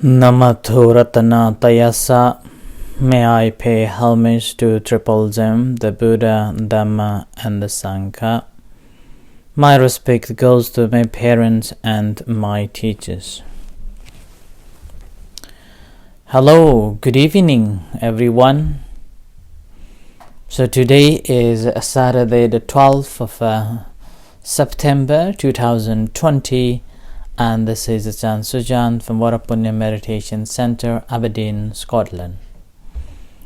Namato Ratanatayasa. May I pay homage to Triple Gem, the Buddha, Dhamma, and the Sangha. My respect goes to my parents and my teachers. Hello, good evening, everyone. So today is Saturday, the 12th of September 2020. And this is Ajahn Sujan from Varapunya Meditation Center, Aberdeen, Scotland.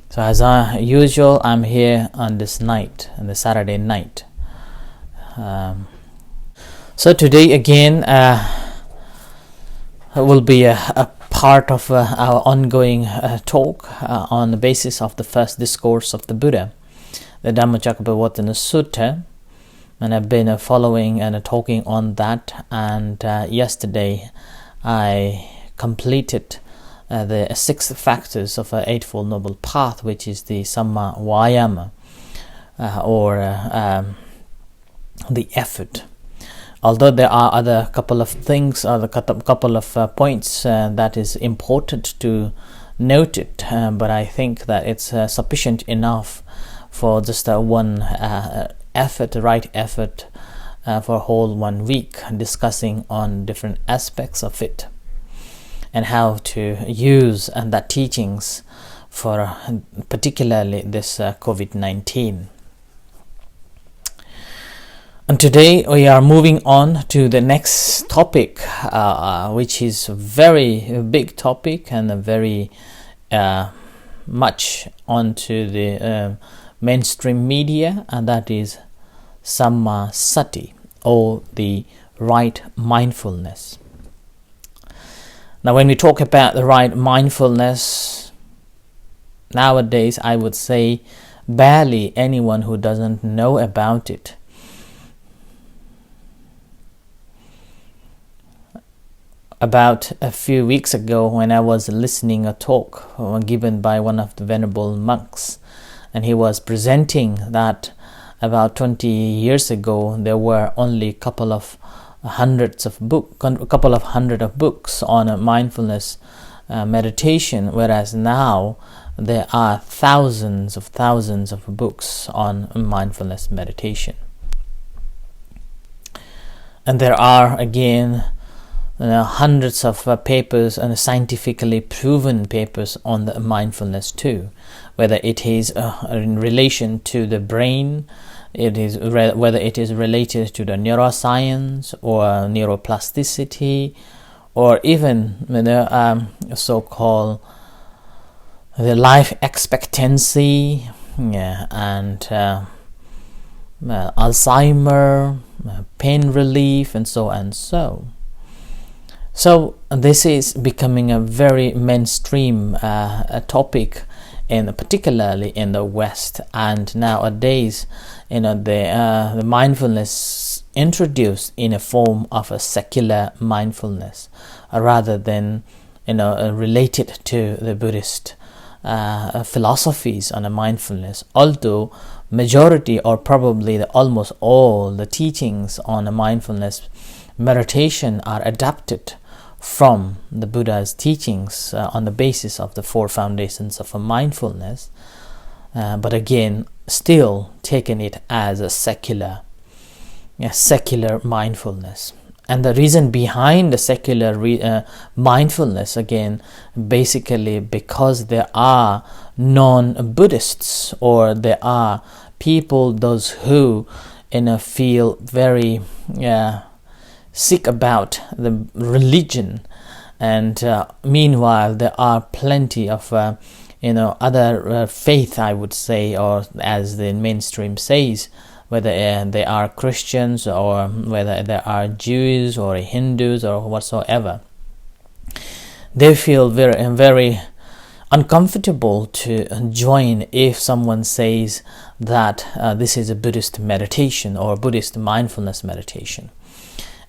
So as usual, I'm here on this night, on the Saturday night. So today again will be a part of our ongoing talk on the basis of the first discourse of the Buddha, the Dhammacakkappavattana Sutta. And I've been following and talking on that, and yesterday I completed the 6 factors of an Eightfold Noble Path, which is the Samma Vayama, or the effort. Although there are other couple of things, or the couple of points that is important to note it, but I think that it's sufficient enough for just one effort, right effort, for a whole 1 week, discussing on different aspects of it and how to use that teachings for particularly this COVID-19. And today we are moving on to the next topic, which is a very big topic and a very much onto the mainstream media, and that is Samma Sati, or the right mindfulness. Now, when we talk about the right mindfulness, nowadays I would say barely anyone who doesn't know about it. About a few weeks ago, when I was listening a talk given by one of the venerable monks, and he was presenting that about 20 years ago there were only a couple of hundred of books on mindfulness meditation, whereas now there are thousands of books on mindfulness meditation. And there are again hundreds of papers and scientifically proven papers on the mindfulness too, whether it is in relation to the brain, whether it is related to the neuroscience or neuroplasticity, or even so-called the life expectancy, and Alzheimer, pain relief, and so and so. So this is becoming a very mainstream topic, particularly in the West. And nowadays, the mindfulness introduced in a form of a secular mindfulness, rather than related to the Buddhist philosophies on a mindfulness. Although majority, or probably almost all the teachings on a mindfulness meditation are adapted from the Buddha's teachings on the basis of the 4 foundations of a mindfulness, but again still taking it as a secular mindfulness. And the reason behind the secular mindfulness, again, basically because there are non-Buddhists, or there are people, those who feel very sick about the religion, and meanwhile there are plenty of other faith, I would say, or as the mainstream says, whether they are Christians or whether they are Jews or Hindus or whatsoever. They feel very uncomfortable to join if someone says that this is a Buddhist meditation or Buddhist mindfulness meditation.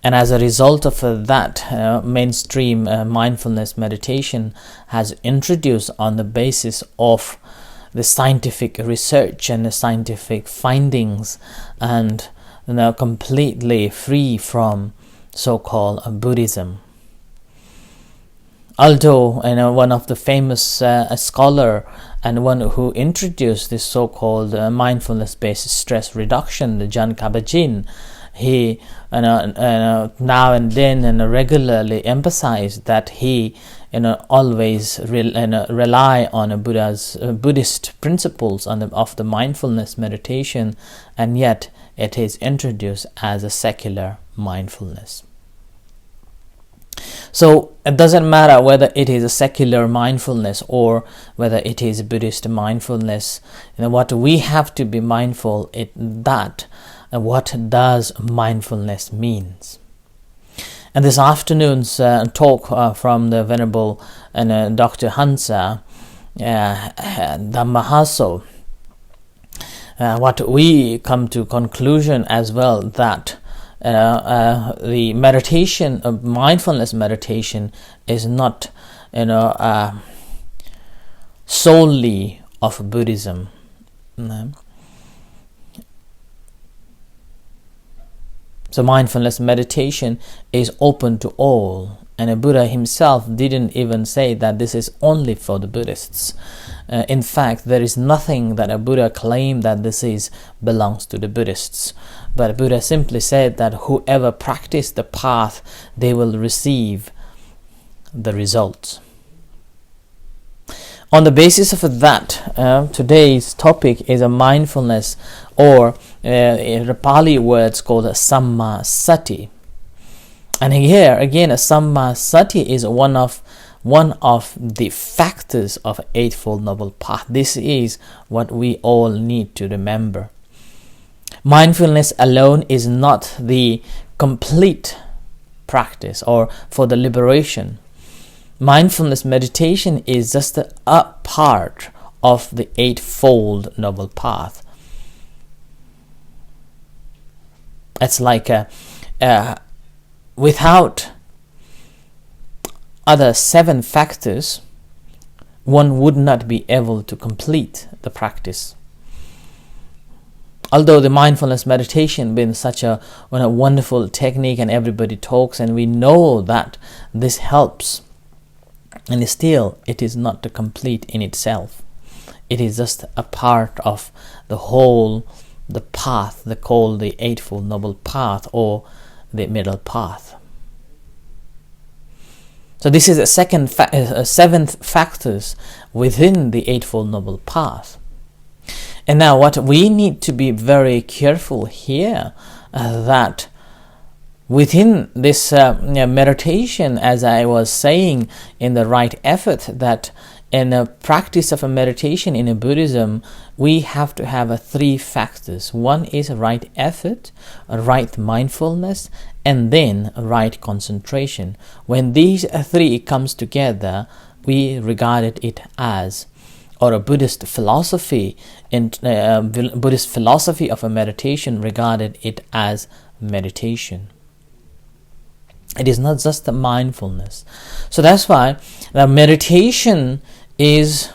And as a result of that, mainstream mindfulness meditation has introduced on the basis of the scientific research and the scientific findings, and completely free from so-called Buddhism. Although one of the famous scholar and one who introduced this so-called mindfulness-based stress reduction, the John Kabat-Zinn, he now and then and regularly emphasized that he always rely on Buddha's Buddhist principles of the mindfulness meditation, and yet it is introduced as a secular mindfulness. So it doesn't matter whether it is a secular mindfulness or whether it is Buddhist mindfulness. What we have to be mindful is that what does mindfulness means. And this afternoon's talk from the Venerable Dr. Hansa Dhammahaso, what we come to conclusion as well, that the meditation of mindfulness meditation is not solely of Buddhism. So mindfulness meditation is open to all, and Buddha himself didn't even say that this is only for the Buddhists. In fact, there is nothing that a Buddha claimed that this belongs to the Buddhists. But Buddha simply said that whoever practice the path, they will receive the results. On the basis of that, today's topic is a mindfulness, or the Pali words called Samma Sati. And here again, a Samma Sati is one of the factors of Eightfold Noble Path. This is what we all need to remember. Mindfulness alone is not the complete practice or for the liberation. Mindfulness meditation is just a part of the Eightfold Noble Path. It's like without other 7 factors, one would not be able to complete the practice. Although the mindfulness meditation been such a wonderful technique, and everybody talks, and we know that this helps, and still it is not the complete in itself. It is just a part of the whole, the path they call the Eightfold Noble Path or the Middle Path. So this is a 7th factors within the Eightfold Noble Path. And now what we need to be very careful here, that within this meditation, as I was saying in the right effort, that in a practice of a meditation in a Buddhism, we have to have 3 factors. One is right effort, right mindfulness, and then right concentration. When these 3 comes together, we regarded it as, or a Buddhist philosophy of a meditation regarded it as meditation. It is not just the mindfulness. So that's why the meditation is,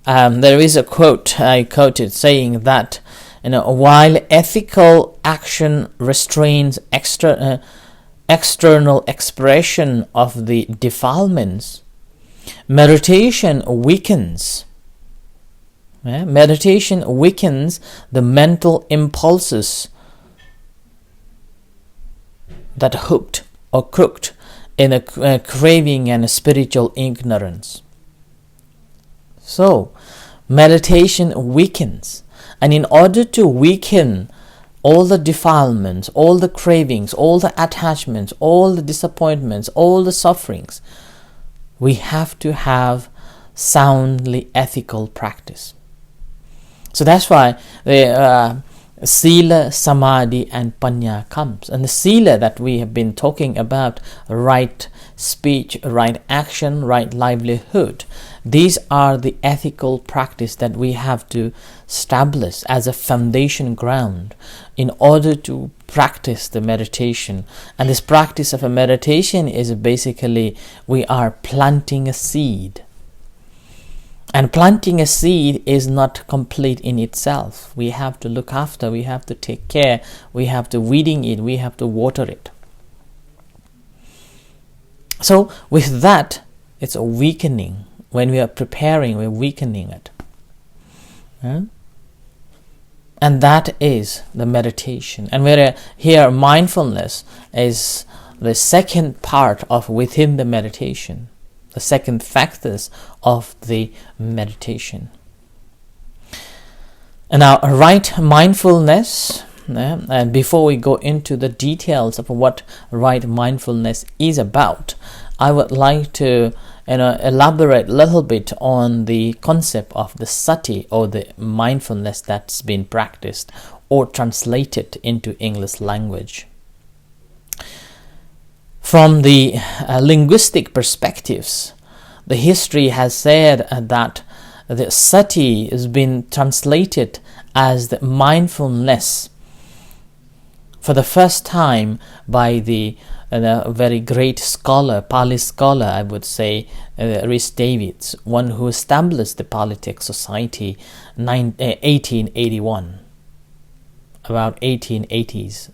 there is a quote I quoted saying that, while ethical action restrains external expression of the defilements, meditation weakens. Meditation weakens the mental impulses that hooked or crooked in a craving and a spiritual ignorance. So, meditation weakens. And in order to weaken all the defilements, all the cravings, all the attachments, all the disappointments, all the sufferings, we have to have soundly ethical practice. So that's why the Sila, Samadhi and Panya comes. And the Sila that we have been talking about, right speech, right action, right livelihood, these are the ethical practice that we have to establish as a foundation ground in order to practice the meditation. And this practice of a meditation is basically we are planting a seed. And planting a seed is not complete in itself. We have to look after, we have to take care, we have to weeding it, we have to water it. So with that, it's a weakening. When we are preparing, we're weakening it. And that is the meditation. And where here mindfulness is the second part of within the meditation, the second factors of the meditation. And now, right mindfulness, and before we go into the details of what right mindfulness is about, I would like to elaborate a little bit on the concept of the sati, or the mindfulness that's been practiced or translated into English language. From the linguistic perspectives, the history has said that the sati has been translated as the mindfulness for the first time by the very great scholar, Pali scholar, I would say, Rhys Davids, one who established the Pali Text Society 1881, about 1880s.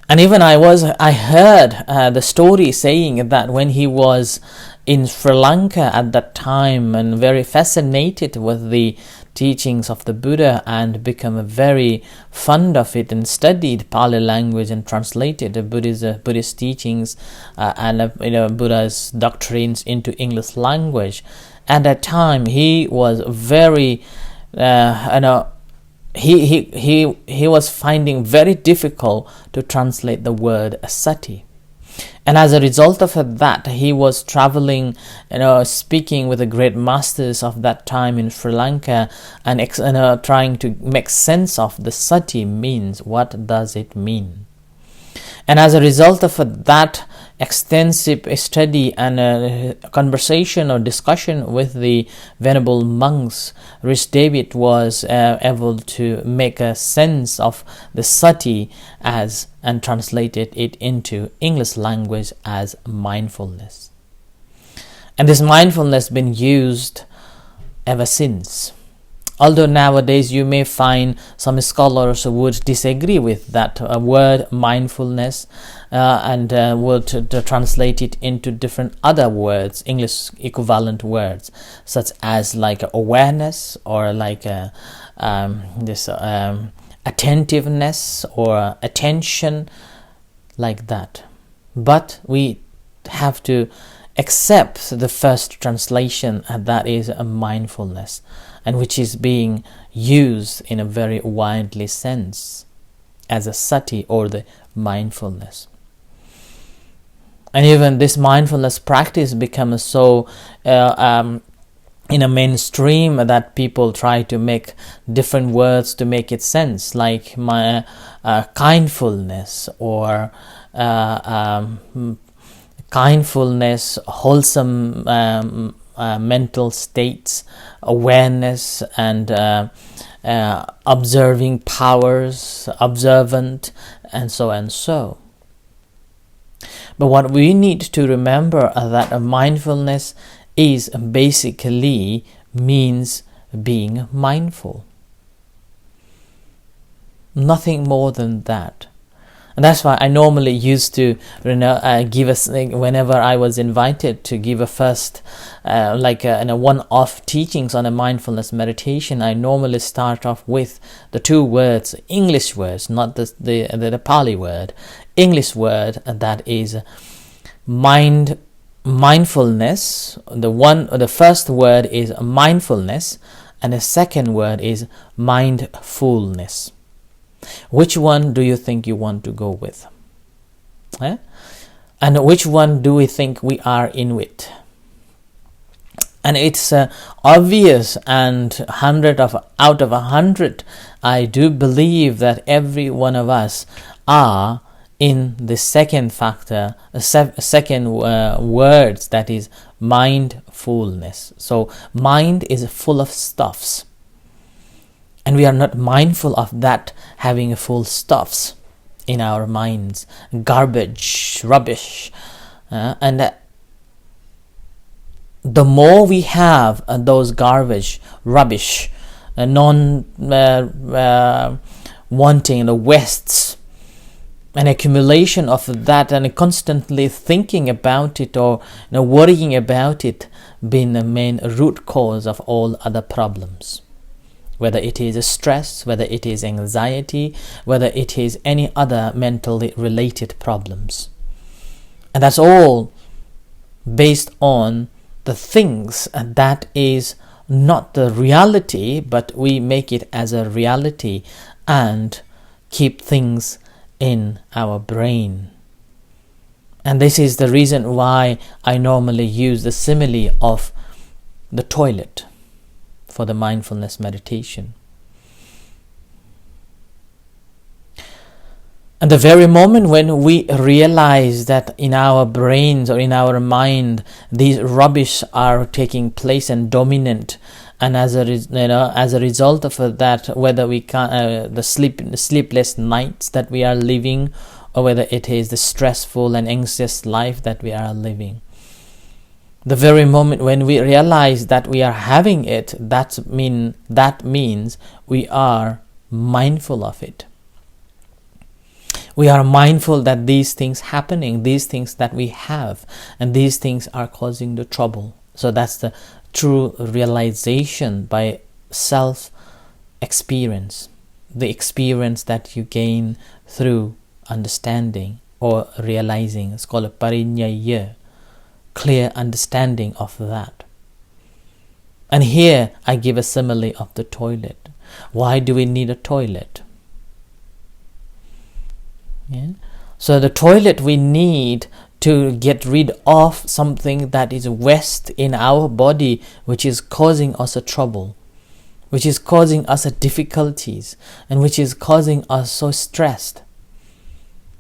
And even I heard the story saying that when he was in Sri Lanka at that time and very fascinated with the teachings of the Buddha and become very fond of it and studied Pali language and translated the Buddhist teachings and Buddha's doctrines into English language. At that time, he was very he was finding very difficult to translate the word sati. And as a result of that, he was traveling, speaking with the great masters of that time in Sri Lanka and trying to make sense of the sati means. What does it mean? And as a result of that extensive study and conversation or discussion with the venerable monks, Rhys David was able to make a sense of the sati and translated it into English language as mindfulness. And this mindfulness has been used ever since. Although nowadays you may find some scholars would disagree with that word mindfulness and would translate it into different other words, English equivalent words, such as like awareness or like attentiveness or attention, like that. But we have to accept the first translation, and that is a mindfulness, and which is being used in a very widely sense as a sati or the mindfulness. And even this mindfulness practice becomes so in a mainstream that people try to make different words to make it sense, like my kindfulness or kindfulness, wholesome mental states, awareness, and observing powers, observant, and so and so. But what we need to remember is that mindfulness is basically means being mindful. Nothing more than that. And that's why I normally used to give us, whenever I was invited to give a first one-off teachings on a mindfulness meditation, I normally start off with the two words, English words, not the Pali word, English word, that is mindfulness. The first word is mindfulness, and the second word is mindfulness. Which one do you think you want to go with? And which one do we think we are in with? And it's obvious, and 100 out of 100, I do believe that every one of us are in the second factor, second words, that is mindfulness. So mind is full of stuffs, and we are not mindful of that having full stuffs in our minds, garbage, rubbish, and the more we have those garbage, rubbish, wanting the wastes, an accumulation of that, and constantly thinking about it or worrying about it being the main root cause of all other problems. Whether it is stress, whether it is anxiety, whether it is any other mentally related problems. And that's all based on the things that is not the reality, but we make it as a reality and keep things in our brain. And this is the reason why I normally use the simile of the toilet for the mindfulness meditation. And the very moment when we realize that in our brains or in our mind these rubbish are taking place and dominant, and as a result of that, whether we can the sleepless nights that we are living, or whether it is the stressful and anxious life that we are living, the very moment when we realize that we are having it, that means we are mindful of it. We are mindful that these things happening, these things that we have, and these things are causing the trouble. So that's the true realization by self-experience, the experience that you gain through understanding or realizing. It's called a parinyaya, clear understanding of that. And here I give a simile of the toilet. Why do we need a toilet? Yeah. So the toilet we need to get rid of something that is waste in our body, which is causing us a trouble, which is causing us a difficulties, and which is causing us so stressed.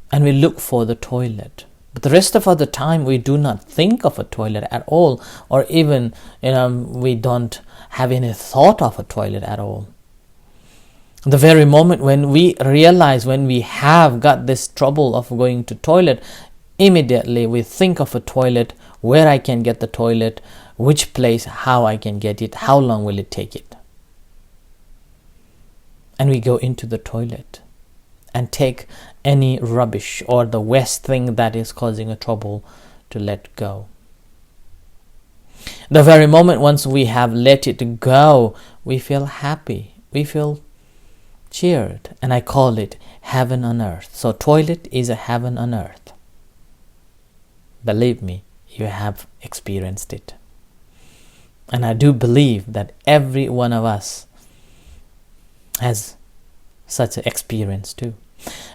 And we look for the toilet. But the rest of the time we do not think of a toilet at all, or even we don't have any thought of a toilet at all. The very moment when we realize when we have got this trouble of going to toilet, immediately we think of a toilet, where I can get the toilet, which place, how I can get it, how long will it take it. And we go into the toilet and take any rubbish or the waste thing that is causing a trouble to let go. The very moment once we have let it go, we feel happy, we feel cheered, and I call it heaven on earth. So toilet is a heaven on earth. Believe me, you have experienced it. And I do believe that every one of us has such an experience too.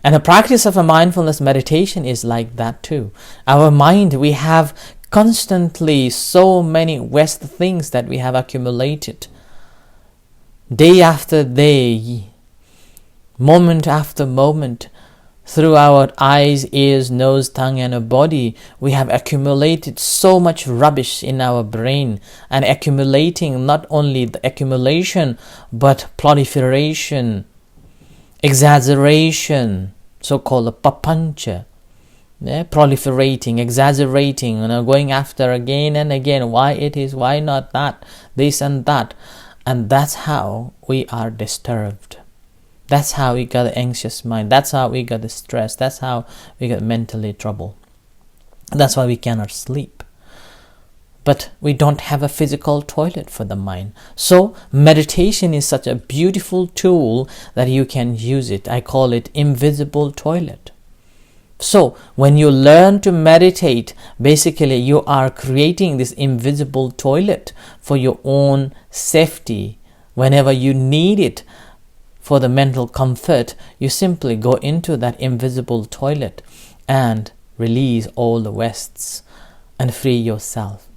And the practice of a mindfulness meditation is like that too. Our mind, we have constantly so many waste things that we have accumulated. Day after day, moment after moment, through our eyes, ears, nose, tongue and body, we have accumulated so much rubbish in our brain, and accumulating not only the accumulation but proliferation, exaggeration, so-called papancha, proliferating, exaggerating, going after again and again, why it is, why not that, this and that. And that's how we are disturbed. That's how we got an anxious mind. That's how we got the stress. That's how we got mentally trouble. That's why we cannot sleep. But we don't have a physical toilet for the mind. So meditation is such a beautiful tool that you can use it. I call it invisible toilet. So when you learn to meditate, basically you are creating this invisible toilet for your own safety. Whenever you need it for the mental comfort, you simply go into that invisible toilet and release all the wastes and free yourself.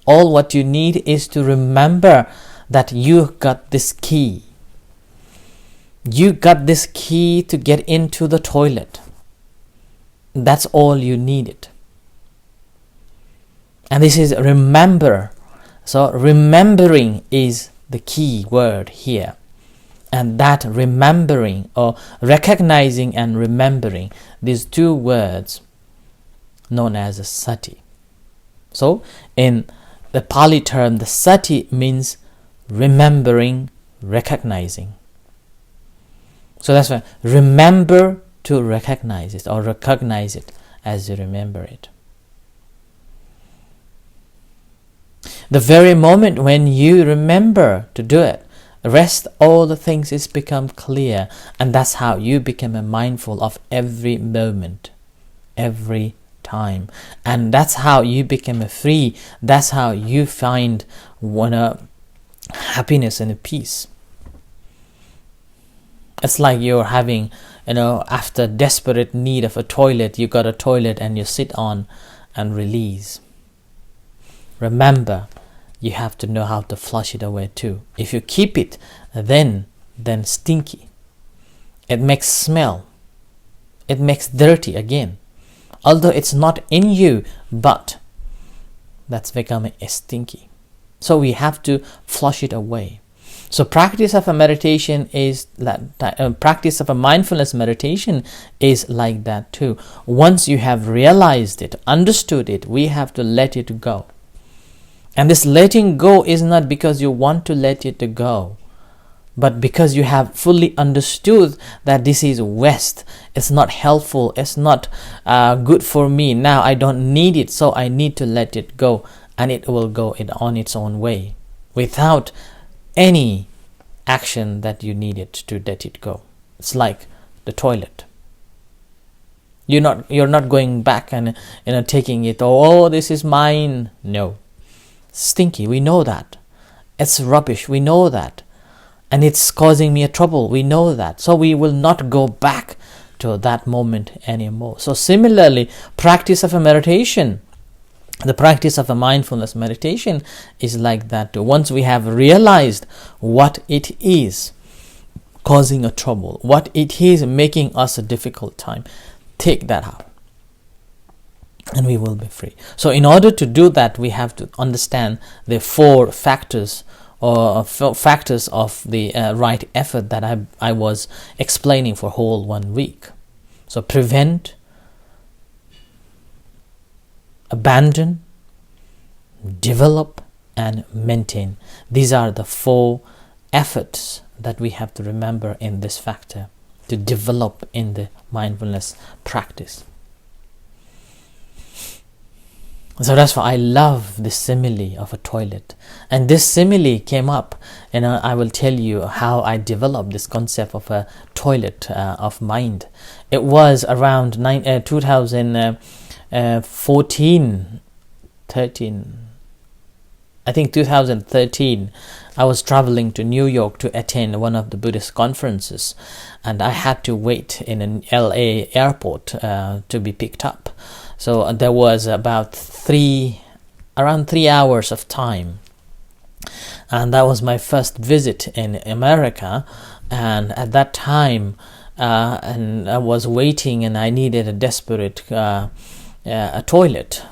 All what you need is to remember that you got this key. You got this key to get into the toilet. That's all you needed. And this is remember. So remembering is the key word here. And that remembering, or recognizing and remembering, these two words known as a sati. So in the Pali term, the sati means remembering, recognizing. So that's why remember to recognize it or recognize it as you remember it. The very moment when you remember to do it, the rest, all the things is become clear, and that's how you become mindful of every moment, every time, and that's how you become free. That's how you find happiness and a peace. It's like you're having, after desperate need of a toilet, you got a toilet and you sit on and release. Remember, you have to know how to flush it away too. If you keep it, then stinky. It makes smell. It makes dirty again. Although it's not in you, but that's becoming stinky. So we have to flush it away. So practice of a meditation is practice of a mindfulness meditation is like that too. Once you have realized it, understood it, we have to let it go. And this letting go is not because you want to let it go, but because you have fully understood that this is waste, it's not helpful, it's not good for me. Now I don't need it, so I need to let it go, and it will go on its own way without any action that you needed to let it go. It's like the toilet. You're not going back and taking it. Oh, this is mine. No. Stinky, we know that. It's rubbish, we know that. And it's causing me a trouble, we know that. So we will not go back to that moment anymore. So similarly, practice of a meditation, the practice of a mindfulness meditation is like that too. Once we have realized what it is causing a trouble, what it is making us a difficult time, take that out, and we will be free. So in order to do that, we have to understand the 4 factors or factors of the right effort that I was explaining for whole 1 week. So prevent, abandon, develop, and maintain. These are the 4 efforts that we have to remember in this factor to develop in the mindfulness practice. So that's why I love the simile of a toilet. And this simile came up, I will tell you how I developed this concept of a toilet of mind. It was around 2013. I was traveling to New York to attend one of the Buddhist conferences, and I had to wait in an LA airport to be picked up. So there was about around 3 hours of time, and that was my first visit in America. And at that time, and I was waiting, and I needed a desperate a toilet.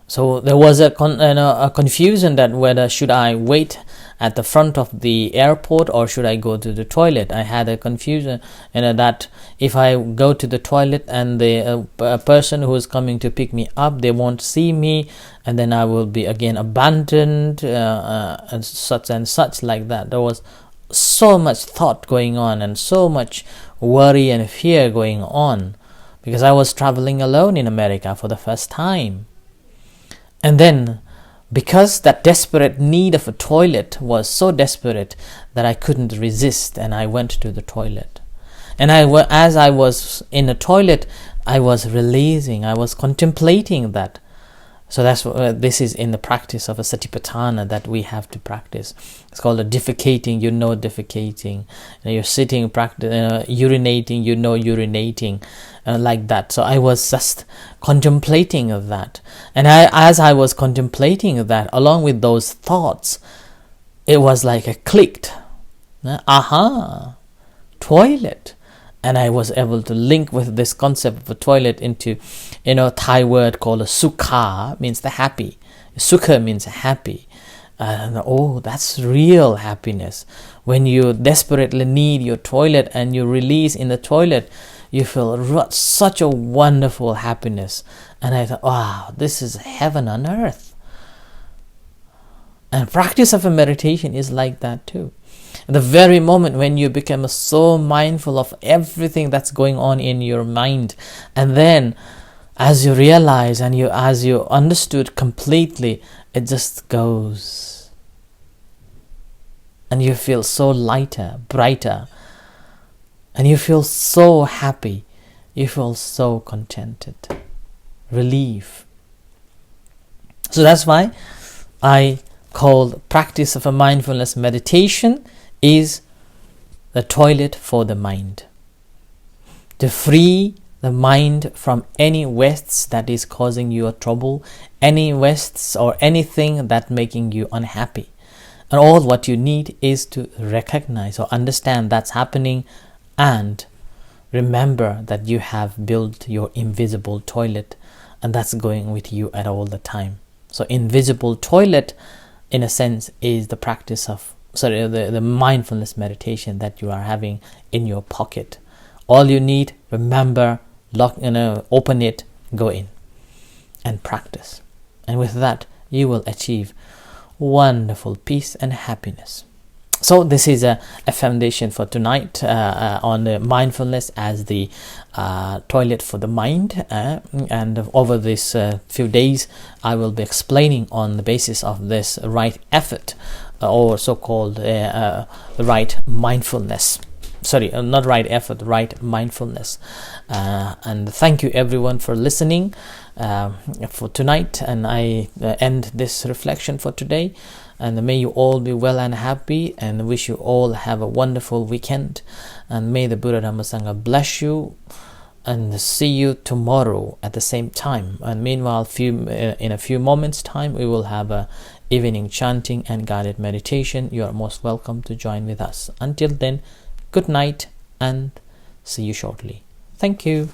So there was a confusion that whether should I wait at the front of the airport or should I go to the toilet. I had a confusion that if I go to the toilet and the person who is coming to pick me up, they won't see me, and then I will be again abandoned and such like that. There was so much thought going on and so much worry and fear going on because I was traveling alone in America for the first time. And then, because that desperate need of a toilet was so desperate that I couldn't resist, and I went to the toilet. And as I was in the toilet, I was releasing, I was contemplating that. So that's this is in the practice of a satipatthana that we have to practice. It's called a defecating, defecating. You're sitting, urinating, urinating, like that. So I was just contemplating of that. And as I was contemplating that, along with those thoughts, it was like a clicked. Aha! Toilet. And I was able to link with this concept of a toilet into, Thai word called a sukha, means the happy. Sukha means happy. That's real happiness. When you desperately need your toilet and you release in the toilet, you feel such a wonderful happiness. And I thought, wow, this is heaven on earth. And practice of a meditation is like that too. The very moment when you become so mindful of everything that's going on in your mind, and then as you realize and as you understood completely, it just goes. And you feel so lighter, brighter, and you feel so happy. You feel so contented, relief. So that's why I call the practice of a mindfulness meditation is the toilet for the mind. To free the mind from any wastes that is causing you a trouble, any wastes or anything that making you unhappy. And all what you need is to recognize or understand that's happening, and remember that you have built your invisible toilet, and that's going with you at all the time. So invisible toilet, in a sense, is the practice of the mindfulness meditation that you are having in your pocket. All you need, remember, open it, go in and practice. And with that, you will achieve wonderful peace and happiness. So this is a foundation for tonight on the mindfulness as the toilet for the mind, and over this few days I will be explaining on the basis of this right effort, or so-called right mindfulness. Not right effort, right mindfulness. And thank you everyone for listening for tonight, and I end this reflection for today. And may you all be well and happy, and wish you all have a wonderful weekend, and may the Buddha Dhamma Sangha bless you, and see you tomorrow at the same time. And meanwhile, in a few moments time, we will have a evening chanting and guided meditation. You are most welcome to join with us. Until then, good night and see you shortly. Thank you.